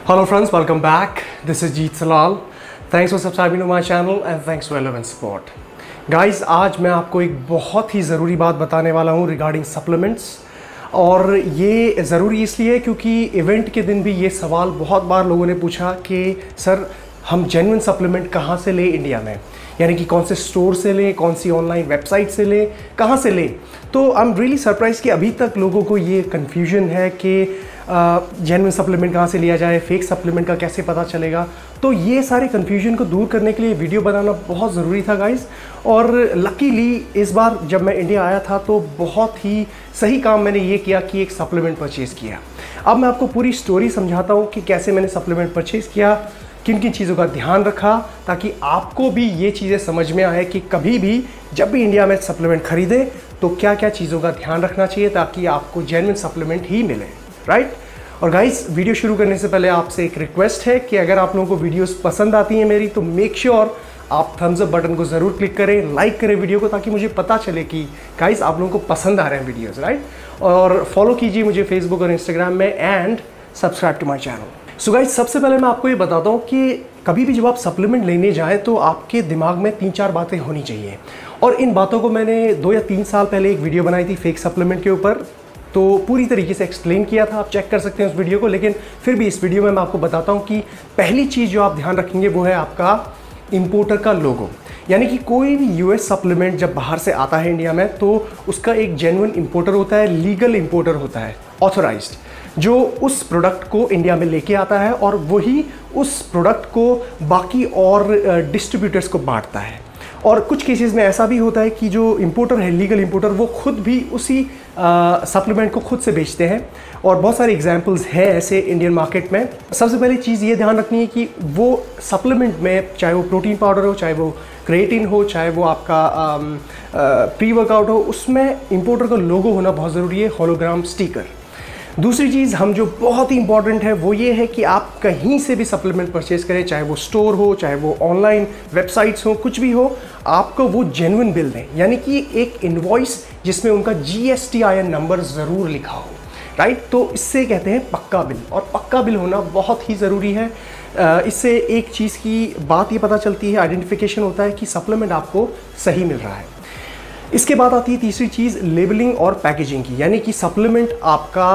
Hello friends, welcome back. This is Jeet Salal. Thanks for subscribing to my channel and thanks for relevant support. Guys, आज मैं आपको एक बहुत ही ज़रूरी बात बताने वाला हूँ रिगार्डिंग सप्लीमेंट्स। और ये ज़रूरी इसलिए है क्योंकि इवेंट के दिन भी ये सवाल बहुत बार लोगों ने पूछा कि सर हम जेन्युइन सप्लीमेंट कहाँ से लें इंडिया में, यानी कि कौन से स्टोर से लें, कौन सी ऑनलाइन वेबसाइट से लें, कहाँ से लें। तो आई एम रियली सरप्राइज कि अभी तक लोगों को ये कन्फ्यूजन है कि जेन्युइन सप्लीमेंट कहाँ से लिया जाए, फेक सप्लीमेंट का कैसे पता चलेगा। तो ये सारे कन्फ्यूजन को दूर करने के लिए वीडियो बनाना बहुत ज़रूरी था गाइज़। और लकीली इस बार जब मैं इंडिया आया था तो बहुत ही सही काम मैंने ये किया कि एक सप्लीमेंट परचेज़ किया। अब मैं आपको पूरी स्टोरी समझाता हूँ कि कैसे मैंने सप्लीमेंट परचेज़ किया, किन किन चीज़ों का ध्यान रखा, ताकि आपको भी ये चीज़ें समझ में आए कि कभी भी जब भी इंडिया में सप्लीमेंट खरीदें तो क्या क्या चीज़ों का ध्यान रखना चाहिए ताकि आपको जेन्युइन सप्लीमेंट ही मिले, राइट। और गाइस, वीडियो शुरू करने से पहले आपसे एक रिक्वेस्ट है कि अगर आप लोगों को वीडियोस पसंद आती हैं मेरी, तो मेक श्योर आप थम्स अप बटन को ज़रूर क्लिक करें, लाइक करें वीडियो को, ताकि मुझे पता चले कि गाइस आप लोगों को पसंद आ रहे हैं वीडियोस, राइट। और फॉलो कीजिए मुझे फेसबुक और इंस्टाग्राम में and subscribe to my channel. So guys, सबसे पहले मैं आपको ये बताता हूँ कि कभी भी जब आप सप्लीमेंट लेने जाएँ तो आपके दिमाग में 3-4 बातें होनी चाहिए। और इन बातों को मैंने 2 या 3 साल पहले एक वीडियो बनाई थी फेक सप्लीमेंट के ऊपर, तो पूरी तरीके से एक्सप्लेन किया था, आप चेक कर सकते हैं उस वीडियो को। लेकिन फिर भी इस वीडियो में मैं आपको बताता हूँ कि पहली चीज़ जो आप ध्यान रखेंगे वो है आपका इंपोर्टर का लोगो। यानी कि कोई भी यूएस सप्लीमेंट जब बाहर से आता है इंडिया में तो उसका एक जेन्युइन इंपोर्टर होता है, लीगल इंपोर्टर होता है, ऑथोराइज्ड, जो उस प्रोडक्ट को इंडिया में लेके आता है और वही उस प्रोडक्ट को बाकी और डिस्ट्रीब्यूटर्स को बांटता है। और कुछ केसेस में ऐसा भी होता है कि जो इंपोर्टर है, लीगल इंपोर्टर, वो खुद भी उसी सप्लीमेंट को खुद से बेचते हैं। और बहुत सारे एग्जांपल्स हैं ऐसे इंडियन मार्केट में। सबसे पहली चीज़ ये ध्यान रखनी है कि वो सप्लीमेंट में, चाहे वो प्रोटीन पाउडर हो, चाहे वो क्रिएटिन हो, चाहे वो आपका प्री वर्कआउट हो, उसमें इंपोर्टर का लोगो होना बहुत ज़रूरी है, होलोग्राम स्टिकर। दूसरी चीज़ हम जो बहुत ही इंपॉर्टेंट है वो ये है कि आप कहीं से भी सप्लीमेंट परचेज़ करें, चाहे वो स्टोर हो, चाहे वो ऑनलाइन वेबसाइट्स हो, कुछ भी हो, आपको वो जेन्युइन बिल दें, यानी कि एक इनवॉइस जिसमें उनका GSTIN नंबर ज़रूर लिखा हो, राइट। तो इससे कहते हैं पक्का बिल, और पक्का बिल होना बहुत ही ज़रूरी है। इससे एक चीज़ की बात ये पता चलती है, आइडेंटिफिकेशन होता है कि सप्लीमेंट आपको सही मिल रहा है। इसके बाद आती है तीसरी चीज़, लेबलिंग और पैकेजिंग की, यानी कि सप्लीमेंट आपका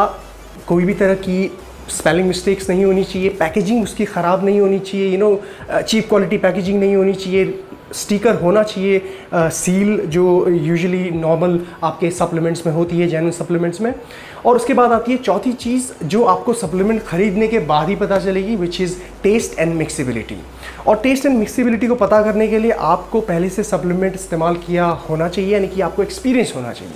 कोई भी तरह की स्पेलिंग मिस्टेक्स नहीं होनी चाहिए, पैकेजिंग उसकी ख़राब नहीं होनी चाहिए, चीप क्वालिटी पैकेजिंग नहीं होनी चाहिए, स्टिकर होना चाहिए, सील जो यूजुअली नॉर्मल आपके सप्लीमेंट्स में होती है, जेन्युइन सप्लीमेंट्स में। और उसके बाद आती है चौथी चीज़ जो आपको सप्लीमेंट ख़रीदने के बाद ही पता चलेगी, which is taste and mixability. और टेस्ट एंड मिक्सिबिलिटी को पता करने के लिए आपको पहले से सप्लीमेंट इस्तेमाल किया होना चाहिए, यानी कि आपको एक्सपीरियंस होना चाहिए।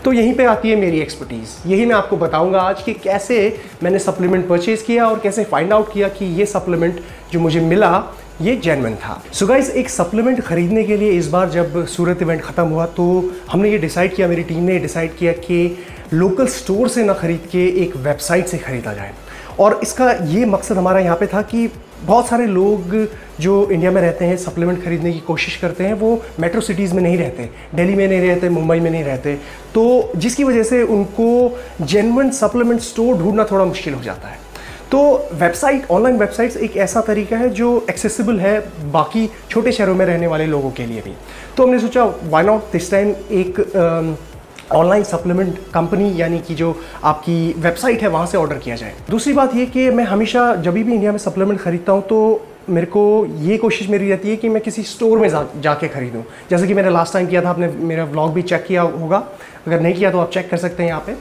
तो यहीं पे आती है मेरी एक्सपर्टीज़। यही मैं आपको बताऊंगा आज कि कैसे मैंने सप्लीमेंट परचेज़ किया और कैसे फाइंड आउट किया कि ये सप्लीमेंट जो मुझे मिला ये जेन्युइन था। सो गाइस, एक सप्लीमेंट ख़रीदने के लिए इस बार जब सूरत इवेंट ख़त्म हुआ तो हमने ये डिसाइड किया, मेरी टीम ने डिसाइड किया कि लोकल स्टोर से ना ख़रीद के एक वेबसाइट से ख़रीदा जाए। और इसका ये मकसद हमारा यहाँ पे था कि बहुत सारे लोग जो इंडिया में रहते हैं, सप्लीमेंट खरीदने की कोशिश करते हैं, वो मेट्रो सिटीज़ में नहीं रहते, दिल्ली में नहीं रहते, मुंबई में नहीं रहते, तो जिसकी वजह से उनको जेन्युइन सप्लीमेंट स्टोर ढूंढना थोड़ा मुश्किल हो जाता है। तो वेबसाइट, ऑनलाइन वेबसाइट्स एक ऐसा तरीका है जो एक्सेसिबल है बाकी छोटे शहरों में रहने वाले लोगों के लिए भी। तो हमने सोचा व्हाई नॉट दिस टाइम एक ऑनलाइन सप्लीमेंट कंपनी, यानी कि जो आपकी वेबसाइट है, वहाँ से ऑर्डर किया जाए। दूसरी बात ये कि मैं हमेशा जब भी इंडिया में सप्लीमेंट खरीदता हूँ तो मेरे को ये कोशिश मेरी रहती है कि मैं किसी स्टोर में जाके ख़रीदूँ, जैसे कि मैंने लास्ट टाइम किया था। आपने मेरा व्लॉग भी चेक किया होगा, अगर नहीं किया तो आप चेक कर सकते हैं यहाँ पे।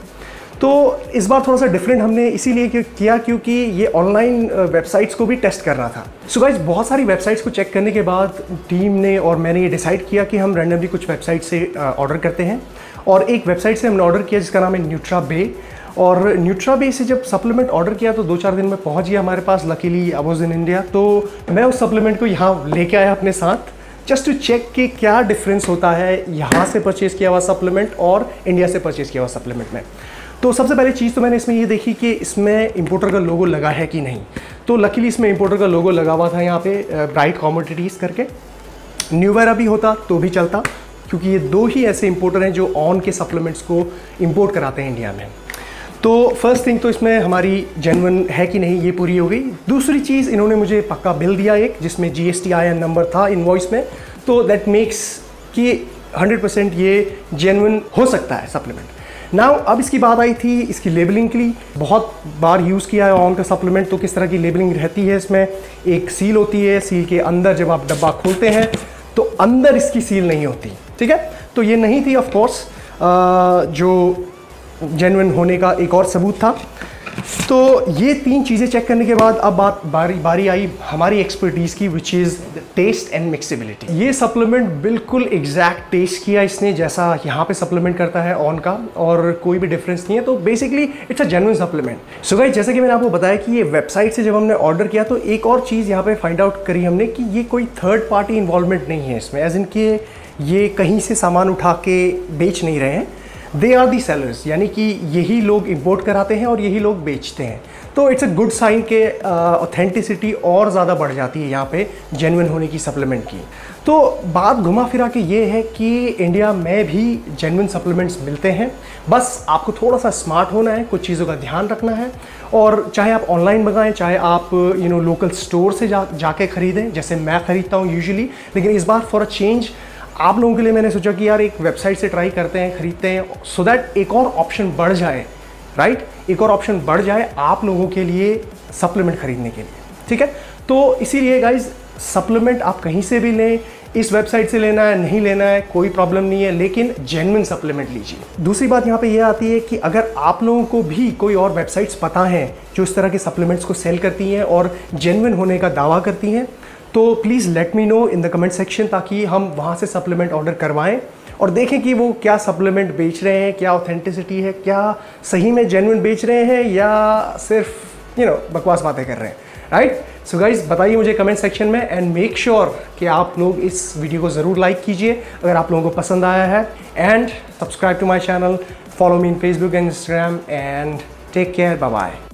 तो इस बार थोड़ा सा डिफरेंट हमने इसीलिए किया क्योंकि ये ऑनलाइन वेबसाइट्स को भी टेस्ट करना था। सो गाइस, बहुत सारी वेबसाइट्स को चेक करने के बाद टीम ने और मैंने ये डिसाइड किया कि हम रैंडमली कुछ वेबसाइट से ऑर्डर करते हैं। और एक वेबसाइट से हमने ऑर्डर किया जिसका नाम है न्यूट्राबे। और न्यूट्राबे से जब सप्लीमेंट ऑर्डर किया तो 2-4 दिन में पहुंच गया हमारे पास। Luckily I was in India, तो मैं उस सप्लीमेंट को यहाँ लेके आया अपने साथ, जस्ट टू चेक कि क्या डिफरेंस होता है यहाँ से परचेज़ किया हुआ सप्लीमेंट और इंडिया से परचेज़ किया हुआ सप्लीमेंट में। तो सबसे पहली चीज़ तो मैंने इसमें ये देखी कि इसमें इंपोर्टर का लोगो लगा है कि नहीं। तो लकीली इसमें इंपोर्टर का लोगो लगा हुआ था यहाँ पे, ब्राइट कमोडिटीज़ करके। न्यूवेरा भी होता तो भी चलता, क्योंकि ये 2 ही ऐसे इंपोर्टर हैं जो ऑन के सप्लीमेंट्स को इंपोर्ट कराते हैं इंडिया में। तो फर्स्ट थिंग तो इसमें हमारी जेन्युइन है कि नहीं ये पूरी हो गई। दूसरी चीज़, इन्होंने मुझे पक्का बिल दिया एक जिसमें GSTIN नंबर था इनवॉइस में, तो दैट मेक्स कि 100% ये जेन्युइन हो सकता है सप्लीमेंट। नाउ अब इसकी बात आई थी इसकी लेबलिंग के लिए। बहुत बार यूज़ किया है ऑन का सप्लीमेंट, तो किस तरह की लेबलिंग रहती है इसमें। एक सील होती है, सील के अंदर जब आप डब्बा खोलते हैं तो अंदर इसकी सील नहीं होती, ठीक है। तो ये नहीं थी ऑफ कोर्स, जो जेन्युइन होने का एक और सबूत था। तो ये 3 चीज़ें चेक करने के बाद अब बारी आई हमारी एक्सपर्टीज़ की, which is taste and mixability. ये सप्लीमेंट बिल्कुल एग्जैक्ट टेस्ट किया इसने जैसा यहाँ पे सप्लीमेंट करता है ऑन का, और कोई भी डिफरेंस नहीं है। तो basically it's a genuine supplement. So guys, जैसे कि मैंने आपको बताया कि ये वेबसाइट से जब हमने ऑर्डर किया तो एक और चीज़ यहाँ पे फाइंड आउट करी हमने कि ये कोई थर्ड पार्टी इन्वॉल्वमेंट नहीं है इसमें, एज इन के ये कहीं से सामान उठा के बेच नहीं रहे हैं। दे आर दी सेलर्स, यानी कि यही लोग इंपोर्ट कराते हैं और यही लोग बेचते हैं। तो इट्स अ गुड साइन के ऑथेंटिसिटी और ज़्यादा बढ़ जाती है यहाँ पे जेन्युइन होने की सप्लीमेंट की। तो बात घुमा फिरा के ये है कि इंडिया में भी जेन्युइन सप्लीमेंट्स मिलते हैं, बस आपको थोड़ा सा स्मार्ट होना है, कुछ चीज़ों का ध्यान रखना है। और चाहे आप ऑनलाइन मंगाएं, चाहे आप लोकल स्टोर से जाके ख़रीदें, जैसे मैं ख़रीदता हूँ यूजुअली। लेकिन इस बार फॉर अ चेंज आप लोगों के लिए मैंने सोचा कि यार एक वेबसाइट से ट्राई करते हैं, ख़रीदते हैं, सो दैट एक और ऑप्शन बढ़ जाए, राइट। एक और ऑप्शन बढ़ जाए आप लोगों के लिए सप्लीमेंट खरीदने के लिए, ठीक है। तो इसीलिए गाइज, सप्लीमेंट आप कहीं से भी लें, इस वेबसाइट से लेना है नहीं लेना है कोई प्रॉब्लम नहीं है, लेकिन जेन्युइन सप्लीमेंट लीजिए। दूसरी बात यहाँ पे ये आती है कि अगर आप लोगों को भी कोई और वेबसाइट्स पता हैं जो इस तरह के सप्लीमेंट्स को सेल करती हैं और जेन्युइन होने का दावा करती हैं, तो please let me know in the comment section, ताकि हम वहाँ से सप्लीमेंट ऑर्डर करवाएं और देखें कि वो क्या सप्लीमेंट बेच रहे हैं, क्या ऑथेंटिसिटी है, क्या सही में जेन्युइन बेच रहे हैं या सिर्फ बकवास बातें कर रहे हैं, राइट। सो गाइज, बताइए मुझे कमेंट सेक्शन में, एंड मेक श्योर कि आप लोग इस वीडियो को ज़रूर लाइक कीजिए अगर आप लोगों को पसंद आया है, and subscribe to my channel, follow me in Facebook and Instagram, and take care, bye bye.